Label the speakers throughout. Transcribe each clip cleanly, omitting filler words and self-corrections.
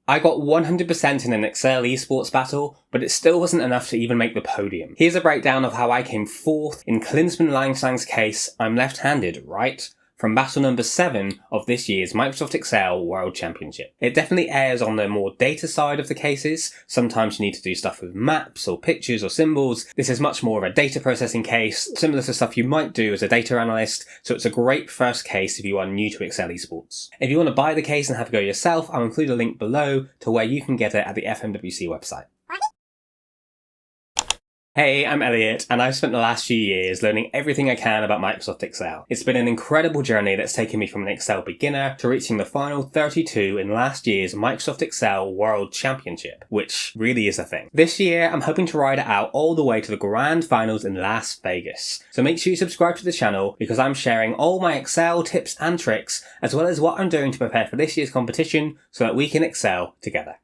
Speaker 1: I got 100% in an Excel Esports battle, but it still wasn't enough to even make the podium. Here's a breakdown of how I came 4th in Klinsmann case I'm left-handed, right? From battle number 7 of this year's Microsoft Excel World Championship. It definitely errs on the more data side of the cases. Sometimes you need to do stuff with maps or pictures or symbols. This is much more of a data processing case, similar to stuff you might do as a data analyst, so it's a great first case if you are new to Excel Esports. If you want to buy the case and have a go yourself, I'll include a link below to where you can get it at the FMWC website. Hey, I'm Elliot, and I've spent the last few years learning everything I can about Microsoft Excel. It's been an incredible journey that's taken me from an Excel beginner to reaching the final 32 in last year's Microsoft Excel World Championship, which really is a thing. This year, I'm hoping to ride it out all the way to the grand finals in Las Vegas. So make sure you subscribe to the channel because I'm sharing all my Excel tips and tricks, as well as what I'm doing to prepare for this year's competition so that we can excel together.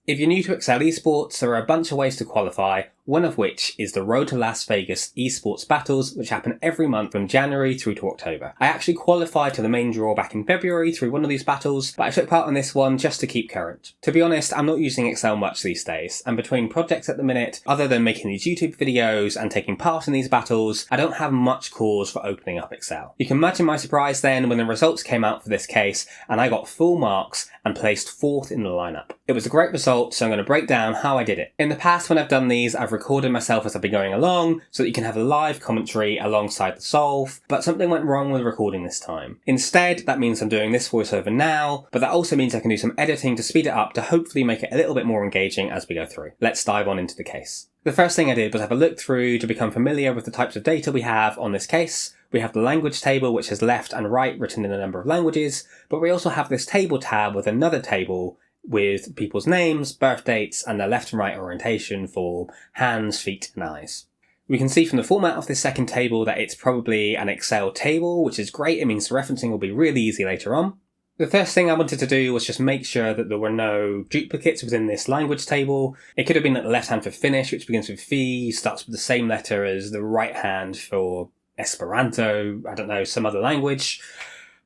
Speaker 1: If you're new to Excel Esports, there are a bunch of ways to qualify, one of which is the Road to Las Vegas Esports Battles, which happen every month from January through to October. I actually qualified to the main draw back in February through one of these battles, but I took part in this one just to keep current. To be honest, I'm not using Excel much these days, and between projects at the minute, other than making these YouTube videos and taking part in these battles, I don't have much cause for opening up Excel. You can imagine my surprise then when the results came out for this case, and I got full marks and placed 4th in the lineup. It was a great result, so I'm going to break down how I did it. In the past when I've done these, I've recorded myself as I've been going along so that you can have a live commentary alongside the solve, but something went wrong with recording this time. Instead, that means I'm doing this voiceover now, but that also means I can do some editing to speed it up to hopefully make it a little bit more engaging as we go through. Let's dive on into the case. The first thing I did was have a look through to become familiar with the types of data we have on this case. We have the language table, which has left and right written in a number of languages, but we also have this table tab with another table with people's names, birth dates, and their left and right orientation for hands, feet, and eyes. We can see from the format of this second table that it's probably an Excel table, which is great. It means the referencing will be really easy later on. The first thing I wanted to do was just make sure that there were no duplicates within this language table. It could have been that the left hand for Finnish, which begins with phi, starts with the same letter as the right hand for Esperanto, I don't know, some other language.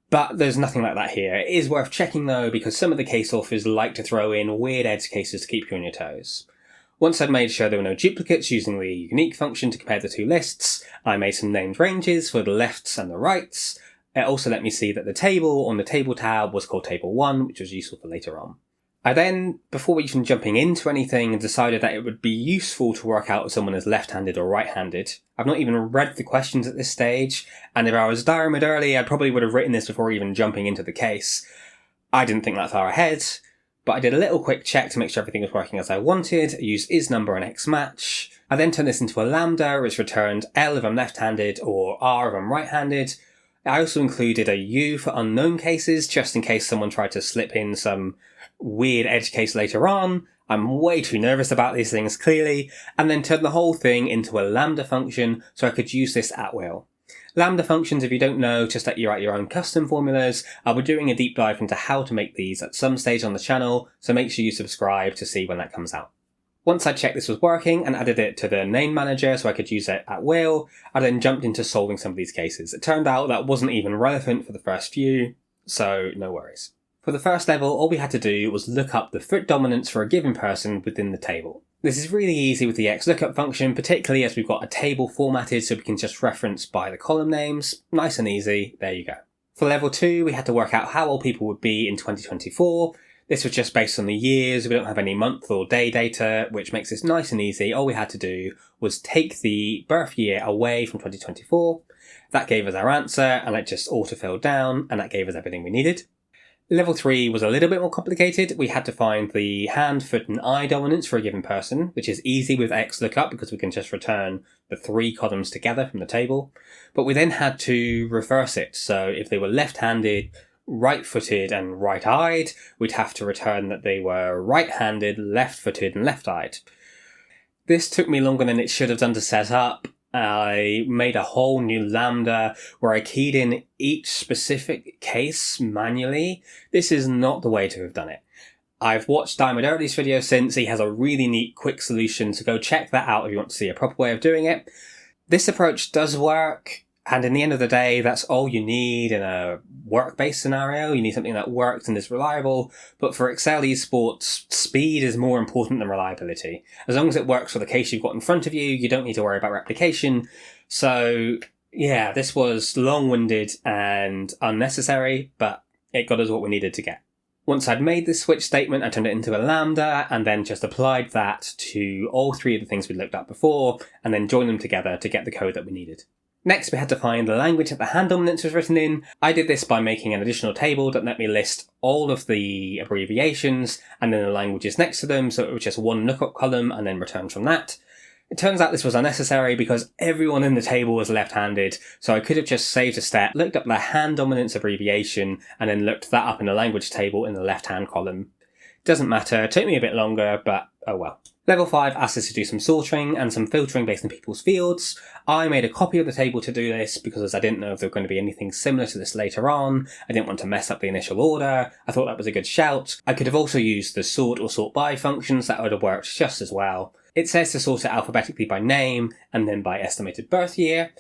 Speaker 1: But there's nothing like that here. It is worth checking though, because some of the case authors like to throw in weird edge cases to keep you on your toes. Once I'd made sure there were no duplicates using the unique function to compare the two lists, I made some named ranges for the lefts and the rights. It also let me see that the table on the table tab was called table 1, which was useful for later on. I then, before even jumping into anything, decided that it would be useful to work out if someone is left-handed or right-handed. I've not even read the questions at this stage, and if I was diaramid early, I probably would have written this before even jumping into the case. I didn't think that far ahead, but I did a little quick check to make sure everything was working as I wanted. I used isNumber and xmatch. I then turned this into a lambda, which returned L if I'm left-handed or R if I'm right-handed. I also included a U for unknown cases, just in case someone tried to slip in some weird edge case later on. I'm way too nervous about these things, clearly, and then turned the whole thing into a lambda function so I could use this at will. Lambda functions, if you don't know, just let you write your own custom formulas. I'll be doing a deep dive into how to make these at some stage on the channel, so make sure you subscribe to see when that comes out. Once I checked this was working and added it to the name manager so I could use it at will, I then jumped into solving some of these cases. It turned out that wasn't even relevant for the first few, so no worries. For the first level, all we had to do was look up the foot dominance for a given person within the table. This is really easy with the XLOOKUP function, particularly as we've got a table formatted so we can just reference by the column names. Nice and easy, there you go. For level 2, we had to work out how old people would be in 2024. This was just based on the years. We don't have any month or day data, which makes this nice and easy. All we had to do was take the birth year away from 2024. That gave us our answer, and it just auto-filled down, and that gave us everything we needed. Level 3 was a little bit more complicated. We had to find the hand, foot, and eye dominance for a given person, which is easy with XLOOKUP because we can just return the 3 columns together from the table. But we then had to reverse it. So if they were left-handed, right-footed, and right-eyed, we'd have to return that they were right-handed, left-footed, and left-eyed. This took me longer than it should have done to set up. I made a whole new lambda where I keyed in each specific case manually. This is not the way to have done it. I've watched Diamond Early's video since. He has a really neat quick solution, so go check that out if you want to see a proper way of doing it. This approach does work. And in the end of the day, that's all you need in a work-based scenario. You need something that works and is reliable. But for Excel Esports, speed is more important than reliability. As long as it works for the case you've got in front of you, you don't need to worry about replication. So, yeah, this was long-winded and unnecessary, but it got us what we needed to get. Once I'd made this switch statement, I turned it into a lambda and then just applied that to all three of the things we'd looked at before and then joined them together to get the code that we needed. Next, we had to find the language that the hand dominance was written in. I did this by making an additional table that let me list all of the abbreviations and then the languages next to them, so it was just one lookup column and then returns from that. It turns out this was unnecessary because everyone in the table was left-handed, so I could have just saved a step, looked up the hand dominance abbreviation, and then looked that up in the language table in the left-hand column. Doesn't matter, it took me a bit longer, but oh well. Level 5 asked us to do some sorting and some filtering based on people's fields. I made a copy of the table to do this because I didn't know if there were going to be anything similar to this later on. I didn't want to mess up the initial order. I thought that was a good shout. I could have also used the sort or sort by functions. That would have worked just as well. It says to sort it alphabetically by name and then by estimated birth year.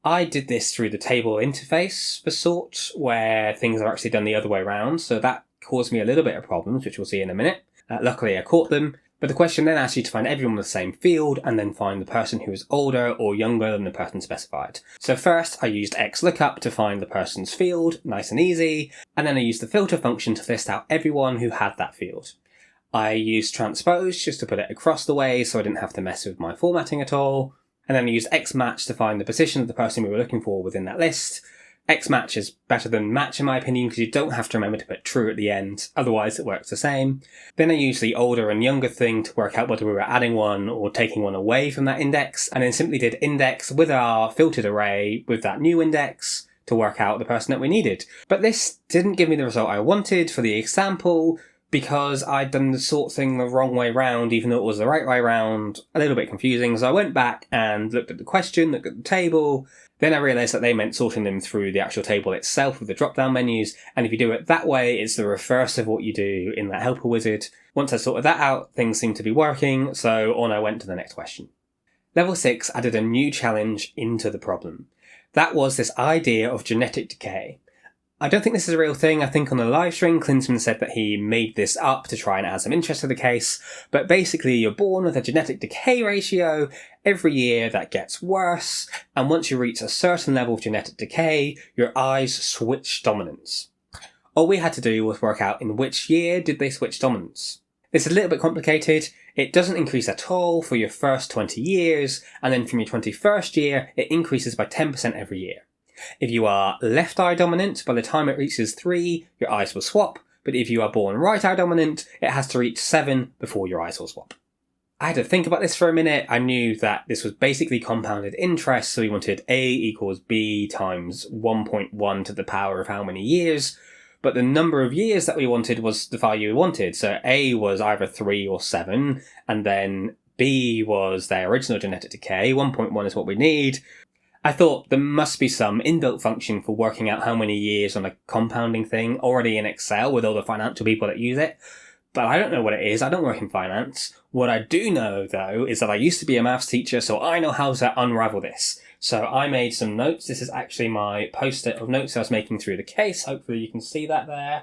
Speaker 1: I did this through the table interface for sort, where things are actually done the other way around, so that caused me a little bit of problems, which we'll see in a minute. Luckily I caught them. But the question then asks you to find everyone with the same field and then find the person who is older or younger than the person specified. So first I used XLOOKUP to find the person's field, nice and easy, and then I used the filter function to list out everyone who had that field. I used transpose just to put it across the way so I didn't have to mess with my formatting at all, and then I used XMatch to find the position of the person we were looking for within that list. XMatch is better than match in my opinion because you don't have to remember to put true at the end, otherwise it works the same. Then I used the older and younger thing to work out whether we were adding one or taking one away from that index, and then simply did index with our filtered array with that new index to work out the person that we needed. But this didn't give me the result I wanted for the example because I'd done the sort thing the wrong way round, even though it was the right way round. A little bit confusing, so I went back and looked at the question, looked at the table. Then I realised that they meant sorting them through the actual table itself with the drop-down menus, and if you do it that way, it's the reverse of what you do in that helper wizard. Once I sorted that out, things seemed to be working, so on I went to the next question. Level 6 added a new challenge into the problem. That was this idea of genetic decay. I don't think this is a real thing. I think on the live stream, Klinsmann said that he made this up to try and add some interest to the case. But basically, you're born with a genetic decay ratio. Every year that gets worse. And once you reach a certain level of genetic decay, your eyes switch dominance. All we had to do was work out in which year did they switch dominance. This is a little bit complicated. It doesn't increase at all for your first 20 years. And then from your 21st year, it increases by 10% every year. If you are left eye dominant, by the time it reaches 3, your eyes will swap, but if you are born right eye dominant, it has to reach 7 before your eyes will swap. I had to think about this for a minute. I knew that this was basically compounded interest, so we wanted A equals B times 1.1 to the power of how many years, but the number of years that we wanted was the value we wanted, so A was either 3 or 7, and then B was their original genetic decay, 1.1 is what we need. I thought there must be some inbuilt function for working out how many years on a compounding thing already in Excel with all the financial people that use it, but I don't know what it is. I don't work in finance. What I do know, though, is that I used to be a maths teacher, so I know how to unravel this. So I made some notes. This is actually my post-it of notes I was making through the case. Hopefully you can see that there.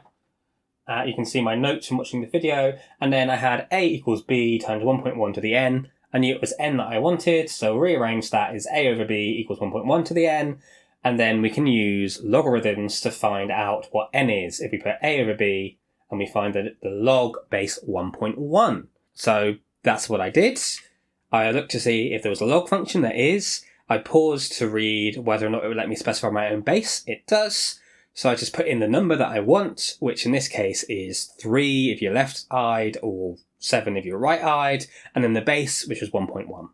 Speaker 1: You can see my notes from watching the video, and then I had A equals B times 1.1 to the n. I knew it was n that I wanted, so rearrange that as a over b equals 1.1 to the n, and then we can use logarithms to find out what n is. If we put a over b, and we find that the log base 1.1. So that's what I did. I looked to see if there was a log function. There is. I paused to read whether or not it would let me specify my own base. It does. So I just put in the number that I want, which in this case is 3 if you're left-eyed, or 7 if you're right-eyed, and then the base, which was 1.1.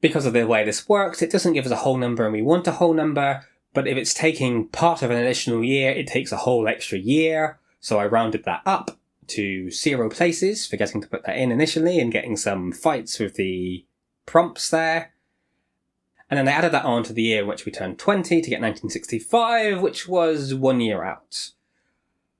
Speaker 1: Because of the way this works, it doesn't give us a whole number and we want a whole number, but if it's taking part of an additional year, it takes a whole extra year. So I rounded that up to 0 places, forgetting to put that in initially and getting some fights with the prompts there. And then I added that on to the year in which we turned 20 to get 1965, which was 1 year out.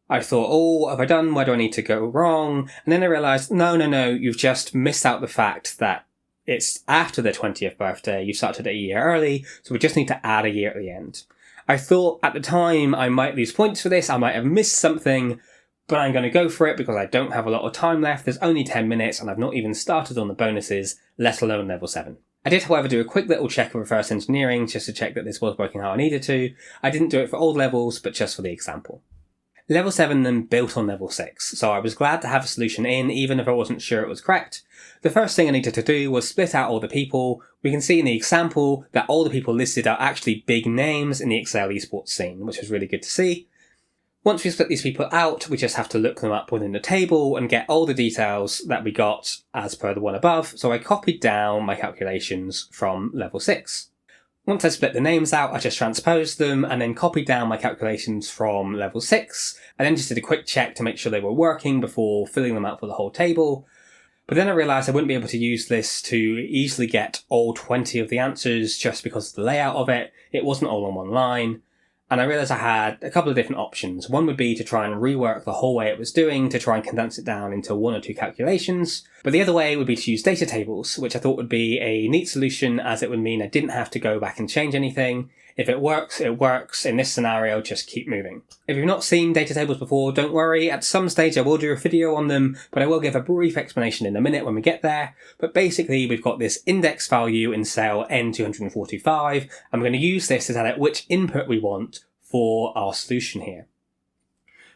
Speaker 1: I thought, oh, what have I done? Where do I need to go wrong? And then I realised, no, you've just missed out the fact that it's after their 20th birthday, you started a year early, so we just need to add a year at the end. I thought at the time I might lose points for this, I might have missed something, but I'm going to go for it because I don't have a lot of time left. There's only 10 minutes and I've not even started on the bonuses, let alone level 7. I did, however, do a quick little check of reverse engineering just to check that this was working how I needed to. I didn't do it for all levels, but just for the example. Level 7 then built on level 6, so I was glad to have a solution in, even if I wasn't sure it was correct. The first thing I needed to do was split out all the people. We can see in the example that all the people listed are actually big names in the Excel Esports scene, which was really good to see. Once we split these people out, we just have to look them up within the table and get all the details that we got as per the one above, so I copied down my calculations from level 6. Once I split the names out, I just transposed them and then copied down my calculations from level 6. I then just did a quick check to make sure they were working before filling them out for the whole table. But then I realised I wouldn't be able to use this to easily get all 20 of the answers just because of the layout of it. It wasn't all on one line. And I realised I had a couple of different options. One would be to try and rework the whole way it was doing to try and condense it down into 1 or 2 calculations. But the other way would be to use data tables, which I thought would be a neat solution as it would mean I didn't have to go back and change anything. If it works, it works. In this scenario, just keep moving. If you've not seen data tables before, don't worry. At some stage I will do a video on them, but I will give a brief explanation in a minute when we get there. But basically, we've got this index value in cell N245, and we're going to use this to tell it which input we want for our solution here.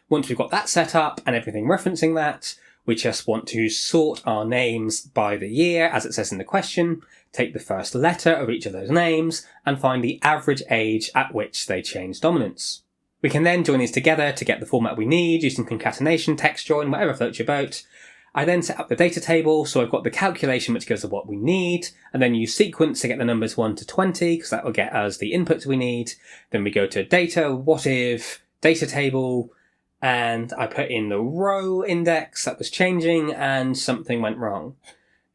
Speaker 1: Once we've got that set up and everything referencing that, we just want to sort our names by the year, as it says in the question, take the first letter of each of those names, and find the average age at which they change dominance. We can then join these together to get the format we need, using concatenation, text join, whatever floats your boat. I then set up the data table, so I've got the calculation which gives us what we need, and then use sequence to get the numbers 1 to 20, because that will get us the inputs we need. Then we go to data, what if, data table, and I put in the row index that was changing, and something went wrong.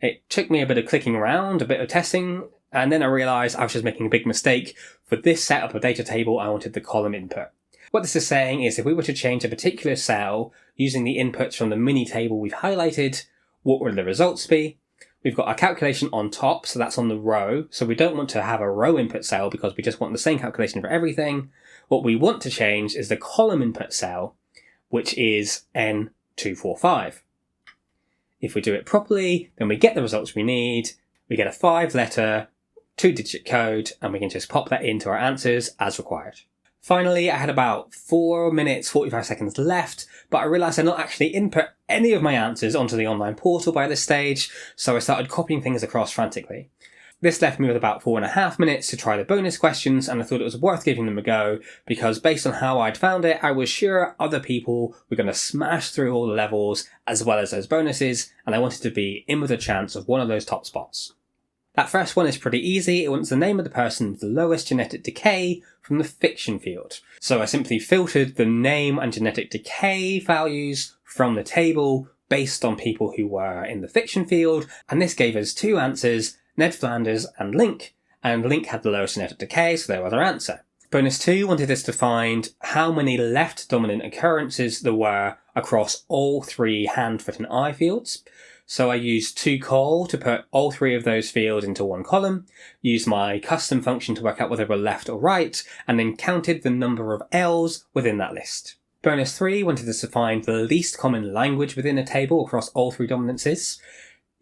Speaker 1: It took me a bit of clicking around, a bit of testing, and then I realised I was just making a big mistake. For this setup of data table, I wanted the column input. What this is saying is if we were to change a particular cell using the inputs from the mini table we've highlighted, what would the results be? We've got our calculation on top, so that's on the row. So we don't want to have a row input cell because we just want the same calculation for everything. What we want to change is the column input cell, which is N245. If we do it properly, then we get the results we need. We get a 5-letter, 2-digit code, and we can just pop that into our answers as required. Finally, I had about 4 minutes, 45 seconds left, but I realised I'd not actually input any of my answers onto the online portal by this stage, so I started copying things across frantically. This left me with about 4.5 minutes to try the bonus questions, and I thought it was worth giving them a go, because based on how I'd found it, I was sure other people were going to smash through all the levels as well as those bonuses, and I wanted to be in with a chance of one of those top spots. That first one is pretty easy. It wants the name of the person with the lowest genetic decay from the fiction field. So I simply filtered the name and genetic decay values from the table based on people who were in the fiction field, and this gave us 2 answers, Ned Flanders and Link had the lowest genetic decay, so there was our answer. Bonus 2 wanted us to find how many left dominant occurrences there were across all 3 hand, foot and eye fields. So I used toCol to put all 3 of those fields into one column, used my custom function to work out whether they were left or right, and then counted the number of L's within that list. Bonus 3 wanted us to find the least common language within a table across all 3 dominances.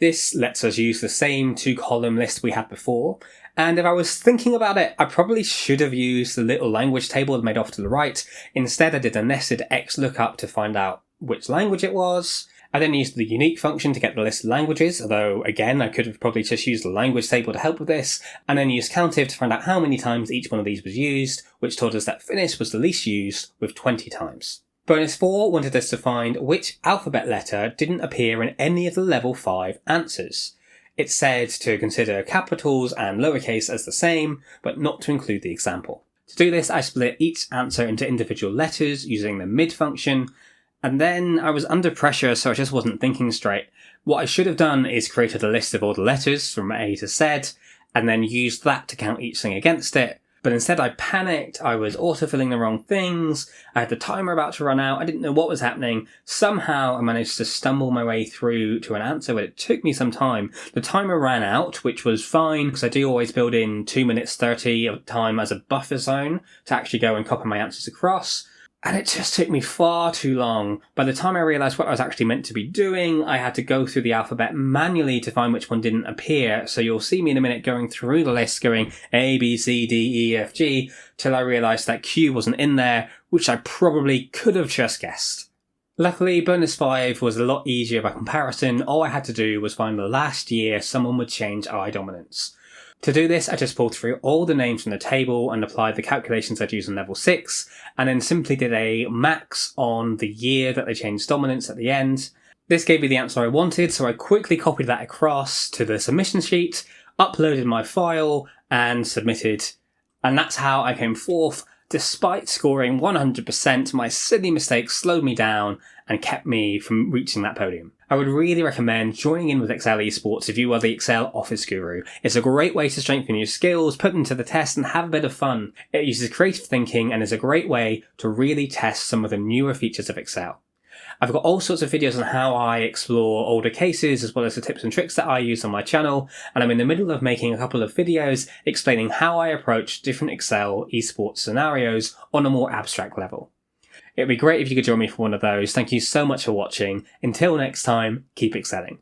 Speaker 1: This lets us use the same 2-column list we had before, and if I was thinking about it, I probably should have used the little language table made off to the right. Instead, I did a nested X lookup to find out which language it was. I then used the unique function to get the list of languages, although again I could have probably just used the language table to help with this, and then used countif to find out how many times each one of these was used, which told us that Finnish was the least used with 20 times. Bonus 4 wanted us to find which alphabet letter didn't appear in any of the level 5 answers. It said to consider capitals and lowercase as the same, but not to include the example. To do this, I split each answer into individual letters using the mid function, and then I was under pressure, so I just wasn't thinking straight. What I should have done is created a list of all the letters from A to Z, and then used that to count each thing against it. But instead I panicked, I was autofilling the wrong things, I had the timer about to run out, I didn't know what was happening. Somehow I managed to stumble my way through to an answer, but it took me some time. The timer ran out, which was fine, because I do always build in 2 minutes 30 of time as a buffer zone to actually go and copy my answers across. And it just took me far too long. By the time I realised what I was actually meant to be doing, I had to go through the alphabet manually to find which one didn't appear. So you'll see me in a minute going through the list, going A, B, C, D, E, F, G, till I realised that Q wasn't in there, which I probably could have just guessed. Luckily, bonus 5 was a lot easier by comparison. All I had to do was find the last year someone would change I dominance. To do this, I just pulled through all the names from the table and applied the calculations I'd used on level 6, and then simply did a max on the year that they changed dominance at the end. This gave me the answer I wanted, so I quickly copied that across to the submission sheet, uploaded my file, and submitted. And that's how I came fourth. Despite scoring 100%, my silly mistake slowed me down and kept me from reaching that podium. I would really recommend joining in with Excel Esports if you are the Excel office guru. It's a great way to strengthen your skills, put them to the test, and have a bit of fun. It uses creative thinking and is a great way to really test some of the newer features of Excel. I've got all sorts of videos on how I explore older cases as well as the tips and tricks that I use on my channel, and I'm in the middle of making a couple of videos explaining how I approach different Excel esports scenarios on a more abstract level. It'd be great if you could join me for one of those. Thank you so much for watching. Until next time, keep excelling.